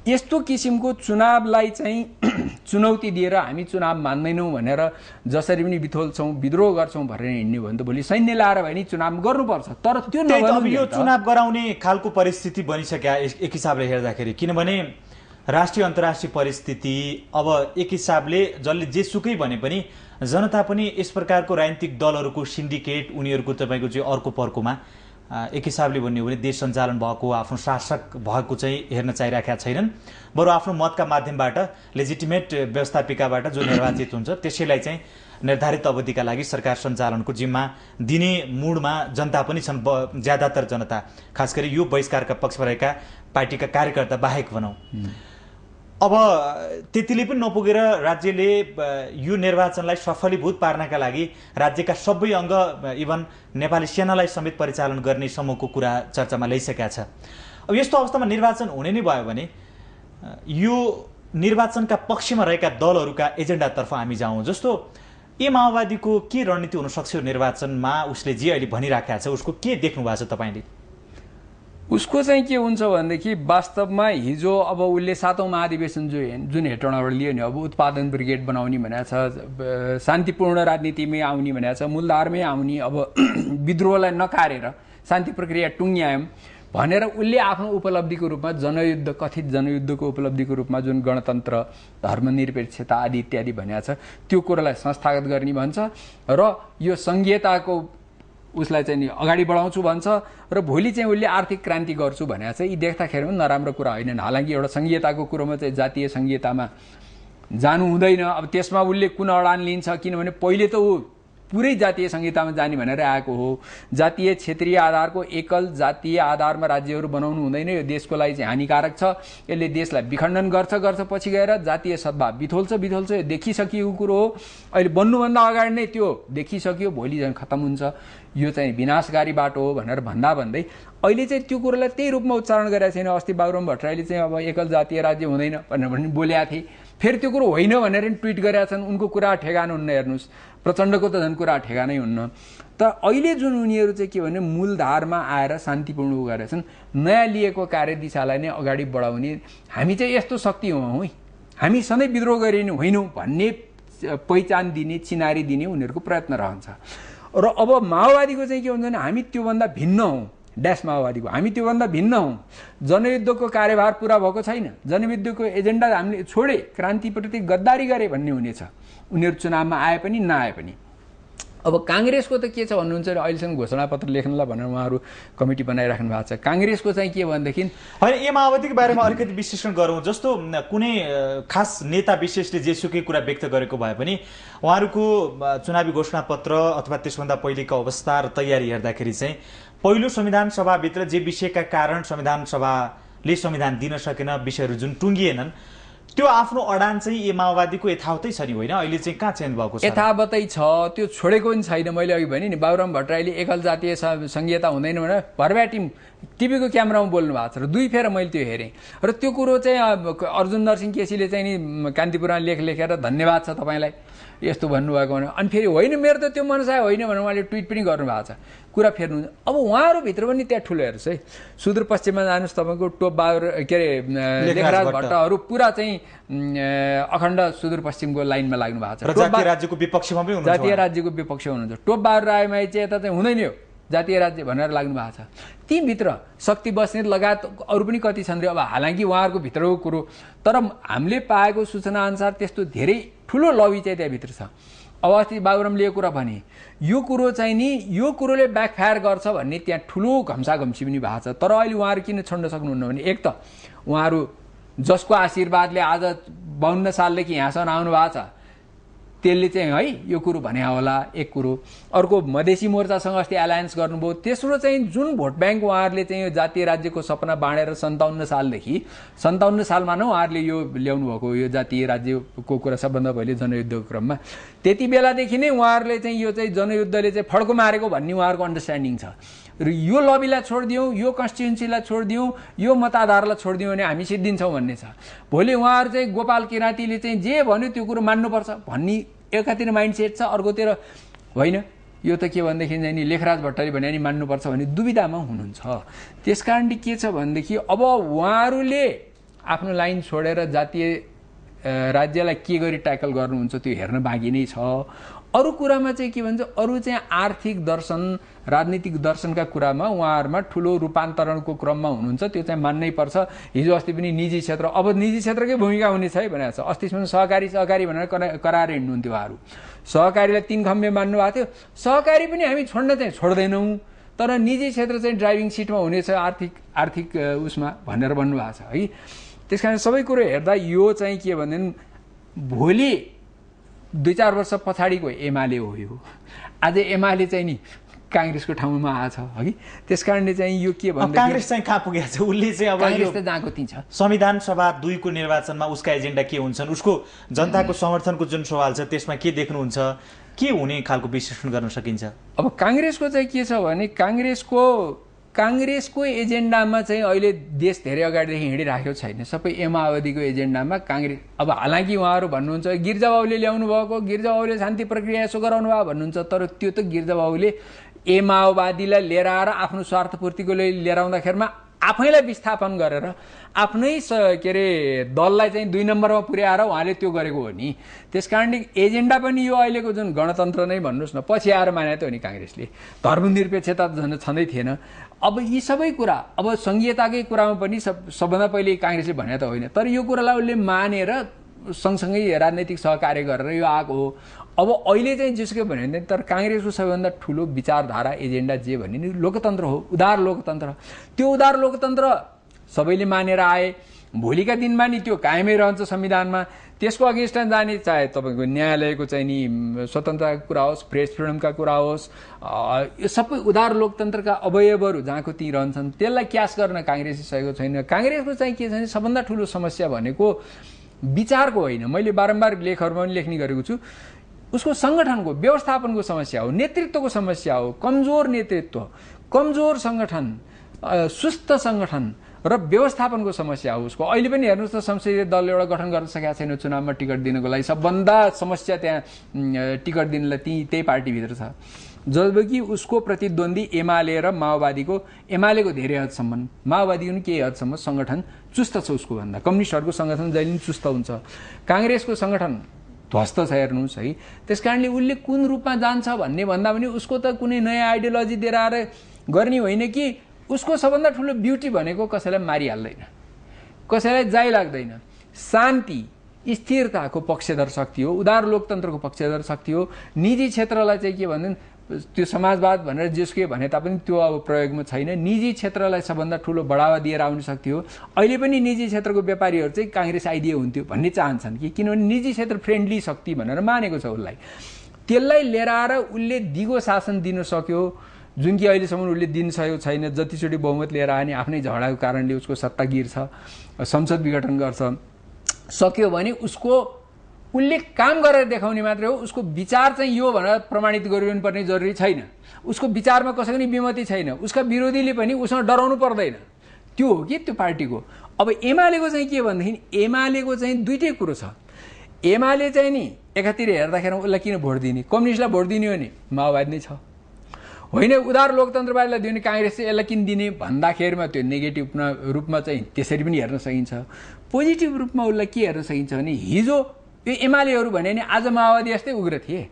यस्तो किसिमको चुनावलाई चाहिँ चुनौती दिएर हामी चुनाव मान्दैनौँ भनेर जसरी पनि बिथोल्छौँ विद्रोह गर्छौँ भनेर हिँड्ने हो भने त भोलि सैन्य लाएर भए नि चुनाव गर्नुपर्छ। तर त्यो नगर्नु यो चुनाव गराउने खालको परिस्थिति बनिसक्यो एक हिसाबले हेर्दाखेरि किनभने राष्ट्रिय अन्तर्राष्ट्रिय परिस्थिति अब एक हिसाबले जसले जेसुकै भने पनि जनता पनि यस प्रकारको राजनीतिक दलहरूको सिन्डिकेट उनीहरूको तपाईँको चाहिँ अर्को पर्कोमा एक हिसाबले भन्ने हो भने देश सञ्चालन भएको आफ्नो शासक भएको चाहिँ हेर्न चाहिरहेका छैनन् बरु आफ्नो मतका माध्यमबाट लेजिटिमेट व्यवस्थापिकाबाट जो निर्वाचित हुन्छ त्यसैलाई चाहिँ निर्धारित अवधिका लागि सरकार सञ्चालनको जिम्मा दिने मुडमा जनता पनि छन् ज्यादातर जनता खास गरी यो बहिष्कारका पक्षमा रहेका पार्टीका कार्यकर्ता बाहेक भनौँ। अब त्यतिले पनि नपुगेर राज्यले यो निर्वाचनलाई सफलीभूत पार्नका लागि राज्यका सबै अङ्ग इभन नेपाली सेनालाई समेत परिचालन गर्ने समूहको कुरा चर्चामा ल्याइसकेका छ। अब यस्तो अवस्थामा निर्वाचन हुने नै भयो भने यो निर्वाचनका पक्षमा रहेका दलहरूका एजेन्डातर्फ हामी जाउँ। जस्तो ए माओवादीको के रणनीति हुनसक्छ निर्वाचनमा, उसले जे अहिले भनिराखेको छ उसको के देख्नु भएको छ तपाईँले? उसको चाहिँ के हुन्छ भनेदेखि वास्तवमा हिजो अब उसले 7औं महाधिवेशन जुन हेटौँडाबाट लियो नि, अब उत्पादन ब्रिगेड बनाउने भनेको छ, शान्तिपूर्ण राजनीतिमै आउने भनेको छ, मूलधारमै आउने, अब विद्रोहलाई नकारेर शान्ति प्रक्रिया टुङ्ग्यायौँ भनेर उसले आफ्नो उपलब्धिको रूपमा जनयुद्ध, कथित जनयुद्धको उपलब्धिको रूपमा जुन गणतन्त्र, धर्मनिरपेक्षता आदि इत्यादि भनेको छ त्यो कुरालाई संस्थागत गर्ने भन्छ र यो संघीयताको उसलाई चाहिँ नि अगाडि बढाउँछु भन्छ र भोलि चाहिँ उसले आर्थिक क्रान्ति गर्छु भनेको चाहिँ यी देख्दाखेरि पनि नराम्रो कुरा होइनन्। हालाकि एउटा संघीयताको कुरोमा चाहिँ जातीय संघीयतामा जानु हुँदैन। अब त्यसमा उसले कुन अडान लिन्छ, किनभने पहिले त ऊ पुरै जातीय संहितामा जाने भनेर आएको हो। जातीय क्षेत्रीय आधारको एकल जातीय आधारमा राज्यहरू बनाउनु हुँदैन, यो देशको लागि चाहिँ हानिकारक छ, यसले देशलाई विखण्डन गर्छ पछि गएर जातीय सद्भाव बिथोल्छ यो देखिसकिएको कुरो हो। अहिले बन्नुभन्दा अगाडि नै त्यो देखिसक्यो, भोलि चाहिँ खत्तम हुन्छ, यो चाहिँ विनाशकारी बाटो हो भनेर भन्दै अहिले चाहिँ त्यो कुरोलाई त्यही रूपमा उच्चारण गरेका छैन। अस्ति बाबुराम भट्टराईले चाहिँ अब एकल जातीय राज्य हुँदैन भनेर पनि बोलेका थिए, फेरि त्यो कुरो होइन भनेर ट्विट गरेका छन्। उनको कुरा ठेगान हुन्न, हेर्नुहोस् प्रचण्डको त झन् कुरा ठेगानै हुन्न। तर अहिले जुन उनीहरू चाहिँ के भने मूलधारमा आएर शान्तिपूर्ण गरेका छन्, नयाँ लिएको कार्यदिशालाई नै अगाडि बढाउने, हामी चाहिँ यस्तो शक्ति हौँ, हामी सधैँ विद्रोह गरिने होइनौँ भन्ने पहिचान दिने, चिनारी दिने उनीहरूको प्रयत्न रहन्छ। र अब माओवादीको चाहिँ के हुन्छ भने हामी त्योभन्दा भिन्न हौँ, ड्यास माओवादीको हामी त्योभन्दा भिन्न हौँ। जनयुद्धको कार्यभार पुरा भएको छैन, जनयुद्धको एजेन्डा हामीले छोडे, क्रान्तिप्रति गद्दारी गरे भन्ने हुनेछ उनीहरू चुनावमा आए पनि नआए पनि। अब काङ्ग्रेसको त के छ भन्नुहुन्छ, अहिलेसम्म घोषणापत्र लेख्नलाई भनेर उहाँहरू कमिटी बनाइराख्नु भएको छ। काङ्ग्रेसको चाहिँ के भनेदेखि होइन, ए माओवादीको बारेमा अलिकति विश्लेषण गरौँ। जस्तो कुनै खास नेता विशेषले जेसुकै कुरा व्यक्त गरेको भए पनि उहाँहरूको चुनावी घोषणापत्र अथवा त्यसभन्दा पहिलेको अवस्था र तयारी हेर्दाखेरि चाहिँ पहिलो संविधान सभाभित्र जे विषयका कारण संविधान सभाले संविधान दिन सकेन, विषयहरू जुन टुङ्गिएनन्, त्यो आफ्नो अडान चाहिँ ए माओवादीको यथावतै छ नि, होइन? अहिले चाहिँ कहाँ चेन्ज भएको छ? यथावतै छ, त्यो छोडेको पनि छैन। मैले अघि भने नि बाबुराम भट्टराईले एकल जातीय संघीयता हुँदैन भनेर भरभ्याटिम टिभीको क्यामेरामा बोल्नु भएको छ र दुई फेर मैले त्यो हेरेँ। र त्यो कुरो चाहिँ अर्जुन नरसिंह केसीले चाहिँ नि कान्तिपुरमा लेख लेखेर धन्यवाद छ तपाईँलाई यस्तो भन्नुभएको भने, अनि फेरि होइन मेरो त त्यो मनसाय होइन भनेर उहाँले ट्विट पनि गर्नुभएको छ, कुरा फेर्नु। अब उहाँहरूभित्र पनि त्यहाँ ठुलो हेर्नुहोस् है, सुदूरपश्चिममा जानुहोस्, तपाईँको टोप बहादुर के अरे लेखराज भट्टहरू पुरा चाहिँ अखण्ड सुदूरपश्चिमको लाइनमा लाग्नु भएको छ, जातीय राज्यको विपक्षमा पनि हुनुहुन्छ, जातीय राज्यको विपक्ष हुनुहुन्छ। टोप बहादुर रायमाई चाहिँ यता चाहिँ हुँदैन यो जातीय राज्य भनेर लाग्नु भएको छ। तीभित्र शक्ति बस्नेत लगायत अरू पनि कति छन् रे। अब हालाकि उहाँहरूको भित्रको कुरो, तर हामीले पाएको सूचना अनुसार त्यस्तो धेरै ठुलो लबी चाहिँ त्यहाँभित्र छ। अब अस्ति बाबुरामले यो कुरा भने, यो कुरो चाहिँ नि यो कुरोले ब्याकफायर गर्छ भन्ने त्यहाँ ठुलो घम्साघम्सी पनि भएको छ। तर अहिले उहाँहरू किन छोड्न सक्नुहुन्न भने, एक त उहाँहरू जसको आशीर्वादले आज 52 सालदेखि यहाँसम्म आउनु भएको छ त्यसले चाहिँ है यो कुरो भने होला एक कुरो। अर्को मधेसी मोर्चासँग अस्ति एलायन्स गर्नुभयो, तेस्रो चाहिँ जुन भोट ब्याङ्क उहाँहरूले चाहिँ यो जातीय राज्यको सपना बाँडेर 57 सालदेखि 57 सालमा नै उहाँहरूले यो ल्याउनु भएको यो जातीय राज्यको कुरा सबभन्दा पहिले जनयुद्धको क्रममा, त्यति बेलादेखि नै उहाँहरूले चाहिँ यो चाहिँ जनयुद्धले चाहिँ फड्को मारेको भन्ने उहाँहरूको अन्डरस्ट्यान्डिङ छ। र यो लबीलाई छोडिदिउँ, यो कन्स्टिट्युन्सीलाई छोडिदिउँ, यो मताधारलाई छोडिदिउँ भने हामी सिद्धिन्छौँ भन्ने छ। भोलि उहाँहरू चाहिँ गोपाल किराँतीले चाहिँ जे भन्यो त्यो कुरो मान्नुपर्छ भन्ने एकातिर माइन्डसेट छ, अर्कोतिर होइन यो त के भनेदेखि चाहिँ नि लेखराज भट्टराईले भने नि मान्नुपर्छ भन्ने दुविधामा हुनुहुन्छ। त्यस कारणले के छ भनेदेखि अब उहाँहरूले आफ्नो लाइन छोडेर जातीय राज्यलाई के गरी ट्याकल गर्नुहुन्छ त्यो हेर्न बाँकी नै छ। अरू कुरामा चाहिँ के भन्छ, अरू चाहिँ आर्थिक दर्शन, राजनीतिक दर्शनका कुरामा उहाँहरूमा ठुलो रूपान्तरणको क्रममा हुनुहुन्छ, त्यो चाहिँ मान्नै पर्छ। हिजो अस्ति पनि निजी क्षेत्र, अब निजी क्षेत्रकै भूमिका हुनेछ है भनेको छ। अस्तिसम्म सहकारी भनेर कराएर हिँड्नुहुन्थ्यो उहाँहरू, सहकारीलाई 3 खम्बे मान्नु भएको थियो। सहकारी पनि हामी छोड्न चाहिँ छोड्दैनौँ, तर निजी क्षेत्र चाहिँ ड्राइभिङ सिटमा हुनेछ आर्थिक उसमा भनेर भन्नुभएको छ है। त्यस कारण सबै कुरो हेर्दा यो चाहिँ के भने भोलि 2-4 वर्ष पछाडिको एमाले हो यो। आज एमाले चाहिँ नि काङ्ग्रेसको ठाउँमा आछ हगि त्यसकारणले चाहिँ यो के भन्दा काङ्ग्रेस चाहिँ कहाँ पुगेको छ उसले चाहिँ अब काङ्ग्रेस त जहाँको त्यही छ संविधान सभा 2 को निर्वाचनमा उसका एजेन्डा के हुन्छन् उसको जनताको समर्थनको जुन सवाल छ त्यसमा के देख्नुहुन्छ के हुने खालको विश्लेषण गर्न सकिन्छ अब काङ्ग्रेसको चाहिँ के छ भने काङ्ग्रेसको एजेन्डामा चाहिँ अहिले देश धेरै अगाडिदेखि हिँडिराखेको छैन सबै माओवादीको एजेन्डामा काङ्ग्रेस अब हालाकि उहाँहरू भन्नुहुन्छ गिर्जाबाबुले ल्याउनु भएको गिर्जाबाबुले शान्ति प्रक्रिया यसो गराउनु भयो भन्नुहुन्छ तर त्यो त गिर्जाबाबुले माओवादीलाई लिएर आएर आफ्नो स्वार्थपूर्तिको लिएर आउँदाखेरिमा आफैलाई विस्थापन गरेर आफ्नै के अरे दललाई चाहिँ 2 नम्बरमा पुर्याएर उहाँले त्यो गरेको हो नि त्यसकारणले एजेन्डा पनि यो अहिलेको जुन गणतन्त्र नै भन्नुहोस् न पछि आएर माने त हो नि काङ्ग्रेसले धर्मनिरपेक्षता झन् छँदै थिएन अब यी सबै कुरा अब संघीयताकै कुरामा पनि सबभन्दा पहिले काङ्ग्रेसले भने त होइन तर यो कुरालाई उसले मानेर सँगसँगै राजनैतिक सहकार्य गरेर यो आएको हो अब अहिले चाहिँ जसकै भन्यो तर काङ्ग्रेसको सबैभन्दा ठुलो विचारधारा एजेन्डा जे भन्ने नि लोकतन्त्र हो उदार लोकतन्त्र त्यो उदार लोकतन्त्र सबैले मानेर आए भोलिका दिनमा नि त्यो कायमै रहन्छ संविधानमा त्यसको अगेन्स्टमा जाने चाहे तपाईँको न्यायालयको चाहिँ नि स्वतन्त्रताको कुरा होस् प्रेस फ्रिडमका कुरा होस् यो सबै उदार लोकतन्त्रका अवयवहरू जहाँको ती रहन्छन् त्यसलाई क्यास गर्न काङ्ग्रेसले सकेको छैन काङ्ग्रेसको चाहिँ के छ भने सबभन्दा ठुलो समस्या भनेको विचारको होइन मैले बारम्बार लेखहरूमा पनि लेख्ने गरेको छु उसको सङ्गठनको व्यवस्थापनको समस्या हो नेतृत्वको समस्या हो कमजोर नेतृत्व कमजोर सङ्गठन सुस्त सङ्गठन र व्यवस्थापनको समस्या हो उसको अहिले पनि हेर्नुहोस् त संसदीय दल एउटा गठन गर्न सकेका छैन चुनावमा टिकट दिनको लागि सबभन्दा समस्या त्यहाँ टिकट दिनलाई त्यही पार्टीभित्र छ जबकि उसको प्रतिद्वन्दी एमाले र एमालेको धेरै हदसम्म माओवादीको पनि केही हदसम्म सङ्गठन चुस्त छ उसको भन्दा कम्युनिस्टहरूको सङ्गठन जहिले पनि चुस्त हुन्छ काङ्ग्रेसको सङ्गठन ध्वस्त छ हेर्नुहोस् है त्यसकारणले उसले कुन रूपमा जान्छ भन्ने भन्दा पनि उसको त कुनै नयाँ आइडियोलोजी दिएर आएर गर्ने होइन कि उसको सबभन्दा ठुलो ब्युटी भनेको कसैलाई मारिहाल्दैन कसैलाई जाइ लाग्दैन शान्ति स्थिरताको पक्षधर शक्ति हो उदार लोकतन्त्रको पक्षधर शक्ति हो निजी क्षेत्रलाई चाहिँ के भन्दैन त्यो समाजवाद भनेर जसकै भने तापनि त्यो अब प्रयोगमा छैन निजी क्षेत्रलाई सबभन्दा ठुलो बढावा दिएर आउने शक्ति हो अहिले पनि निजी क्षेत्रको व्यापारीहरू चाहिँ काङ्ग्रेस आइदिए हुन्थ्यो भन्ने चाहन्छन् कि किनभने निजी क्षेत्र फ्रेन्डली शक्ति भनेर मानेको छ उसलाई त्यसलाई लिएर आएर उसले दिगो शासन दिन सक्यो जुन कि अहिलेसम्म उसले दिन सकेको छैन जतिचोटि बहुमत लिएर आए नि आफ्नै झगडाको कारणले उसको सत्ता गिर्छ संसद विघटन गर्छ सक्यो भने उसले काम गरेर देखाउने मात्रै हो उसको विचार चाहिँ यो भनेर प्रमाणित गरिनुपर्ने जरुरी छैन उसको विचारमा कसैको नि विमति छैन उसका विरोधीले पनि उसँग डराउनु पर्दैन त्यो हो कि त्यो पार्टीको अब एमालेको चाहिँ के भन्दाखेरि एमालेको चाहिँ दुईटै कुरो छ एमाले चाहिँ नि एकातिर हेर्दाखेरि उसलाई किन भोट दिने कम्युनिस्टलाई भोट दिने हो नि माओवादी नै छ होइन उदार लोकतन्त्रवादीलाई दिने काङ्ग्रेस चाहिँ यसलाई किन दिने भन्दाखेरिमा त्यो नेगेटिभ रूपमा चाहिँ त्यसरी पनि हेर्न सकिन्छ पोजिटिभ रूपमा उसलाई के हेर्न सकिन्छ भने हिजो यो एमालेहरू भने नि आज माओवादी जस्तै उग्र थिए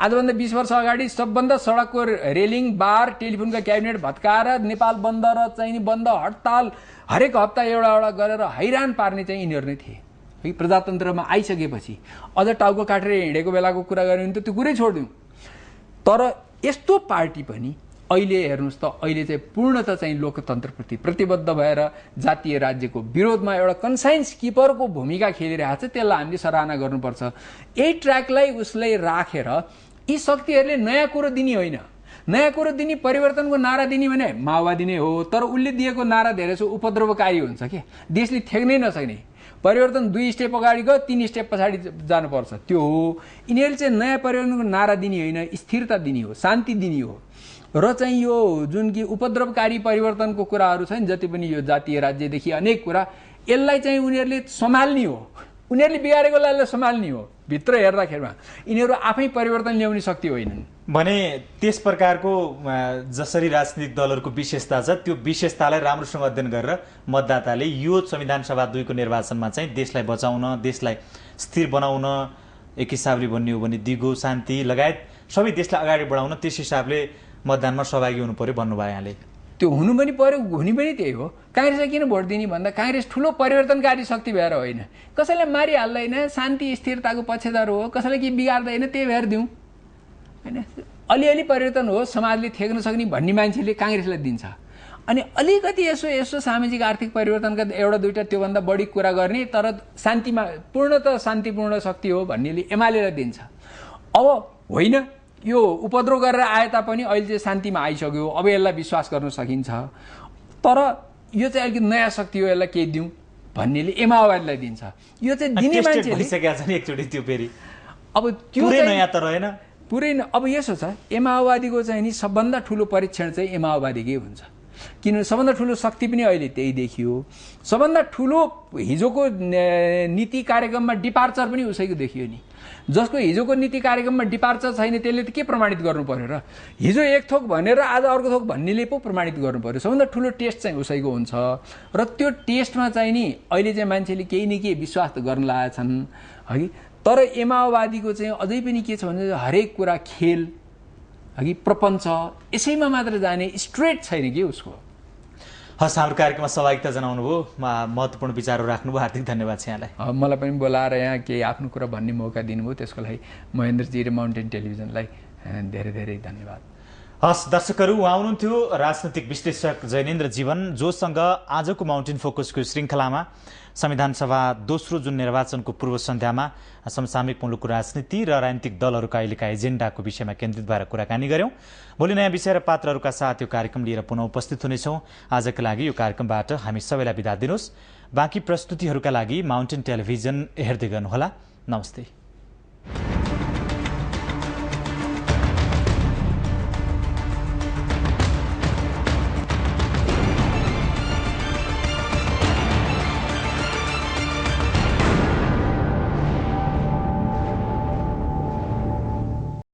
आजभन्दा 20 वर्ष अगाडि सबभन्दा सडकको रेलिङ बार टेलिफोनका क्याबिनेट भत्काएर नेपाल बन्द र चाहिँ बन्द हडताल हरेक हप्ता एउटा गरेर हैरान पार्ने चाहिँ यिनीहरू नै थिए है प्रजातन्त्रमा आइसकेपछि अझ टाउको काटेर हिँडेको बेलाको कुरा गर्यो भने त त्यो कुरै छोडिदिउँ तर यस्तो पार्टी पनि अहिले हेर्नुहोस् त अहिले चाहिँ पूर्णतः चाहिँ लोकतन्त्रप्रति प्रतिबद्ध भएर जातीय राज्यको विरोधमा एउटा कन्साइन्स किपरको भूमिका खेलिरहेको छ त्यसलाई हामीले सराहना गर्नुपर्छ यही ट्र्याकलाई उसले राखेर यी शक्तिहरूले नयाँ कुरो दिने होइन नयाँ कुरो दिने परिवर्तनको नारा दिने भने माओवादी नै हो तर उसले दिएको नारा धेरै सो उपद्रवकारी हुन्छ के देशले थेक्नै नसक्ने परिवर्तन 2 स्टेप अगाडि गयो 3 स्टेप पछाडि जानुपर्छ त्यो हो यिनीहरूले चाहिँ नयाँ परिवर्तनको नारा दिने होइन स्थिरता दिने हो शान्ति दिने हो र चाहिँ यो जुन कि उपद्रवकारी परिवर्तनको कुराहरू छन् जति पनि यो जातीय राज्यदेखि अनेक कुरा यसलाई चाहिँ उनीहरूले सम्हाल्ने हो उनीहरूले बिगारेकोलाई सम्हाल्ने हो भित्र हेर्दाखेरिमा यिनीहरू आफै परिवर्तन ल्याउने शक्ति होइनन् भने त्यस प्रकारको जसरी राजनीतिक दलहरूको विशेषता छ त्यो विशेषतालाई राम्रोसँग अध्ययन गरेर मतदाताले यो संविधान सभा 2 को निर्वाचनमा चाहिँ देशलाई बचाउन देशलाई स्थिर बनाउन एक हिसाबले भन्ने हो भने दिगो शान्ति लगायत सबै देशलाई अगाडि बढाउन त्यस हिसाबले मतदानमा सहभागी हुनु पर्यो भन्नुभयो यहाँले त्यो हुनु पनि पर्यो हुने पनि त्यही हो काङ्ग्रेसलाई किन भोट दिने भन्दा काङ्ग्रेस ठुलो परिवर्तनकारी शक्ति भएर होइन कसैलाई मारिहाल्दैन शान्ति स्थिरताको पक्षधर हो कसैलाई के बिगार्दैन त्यही भएर दिउँ हैन अलिअलि परिवर्तन हो समाजले थेक्न सक्ने भन्ने मान्छेले काङ्ग्रेसलाई दिन्छ अनि अलिकति यसो सामाजिक आर्थिक परिवर्तनका एउटा दुईटा त्योभन्दा बढी कुरा गर्ने तर शान्तिमा पूर्णतः शान्तिपूर्ण शक्ति हो भन्नेले एमालेलाई दिन्छ अब होइन यो उपद्रव गरेर आए तापनि अहिले चाहिँ शान्तिमा आइसक्यो, अब यसलाई विश्वास गर्न सकिन्छ। तर यो चाहिँ अलिकति नयाँ शक्ति हो, यसलाई केही दिउँ भन्नेले माओवादीलाई दिन्छ। यो चाहिँ दिने मान्छेले अब त्यो नयाँ त रहेन पुरै। अब यसो छ, माओवादीको चाहिँ नि सबभन्दा ठुलो परीक्षण चाहिँ माओवादीकै हुन्छ, किनभने सबभन्दा ठुलो शक्ति पनि अहिले त्यही देखियो। सबभन्दा ठुलो हिजोको नीति कार्यक्रममा डिपार्चर पनि उसैको देखियो नि। जसको हिजोको नीति कार्यक्रममा डिपार्चर छैन त्यसले त के प्रमाणित गर्नु पर्यो र? हिजो एक थोक भनेर आज अर्को थोक भन्नेले पो प्रमाणित गर्नु पर्यो। सबभन्दा ठुलो टेस्ट चाहिँ उसैको हुन्छ र त्यो टेस्टमा चाहिँ नि अहिले चाहिँ मान्छेले केही न केही विश्वास गर्न लागेछन् हगि। तर माओवादीको चाहिँ अझै पनि के छ भने हरेक कुरा खेल हगि, प्रपञ्च यसैमा मात्र जाने स्ट्रेट छैन कि उसको। हस्, हाम्रो कार्यक्रममा सहभागिता जनाउनु भयो, महत्त्वपूर्ण विचारहरू राख्नुभयो, हार्दिक धन्यवाद छ यहाँलाई। मलाई पनि बोलाएर यहाँ केही आफ्नो कुरा भन्ने मौका दिनुभयो, त्यसको लागि महेन्द्रजी र माउन्टेन टेलिभिजनलाई धेरै धेरै धन्यवाद। हस् दर्शकहरू, उहाँ हुनुहुन्थ्यो राजनैतिक विश्लेषक जैनेन्द्र जीवन, जोसँग आजको माउन्टेन फोकसको श्रृङ्खलामा संविधान सभा दोस्रो जुन निर्वाचनको पूर्व सन्ध्यामा समसामयिक मुलुकको राजनीति र राजनीतिक दलहरूका अहिलेका एजेन्डाको विषयमा केन्द्रित भएर कुराकानी गर्यौं। भोलि नयाँ विषय र पात्रहरूका साथ यो कार्यक्रम लिएर पुनः उपस्थित हुनेछौँ। आजका लागि यो कार्यक्रमबाट हामी सबैलाई बिदा दिनुहोस्। बाँकी प्रस्तुतिहरूका लागि माउन्टेन टेलिभिजन हेर्दै गर्नुहोला। नमस्ते।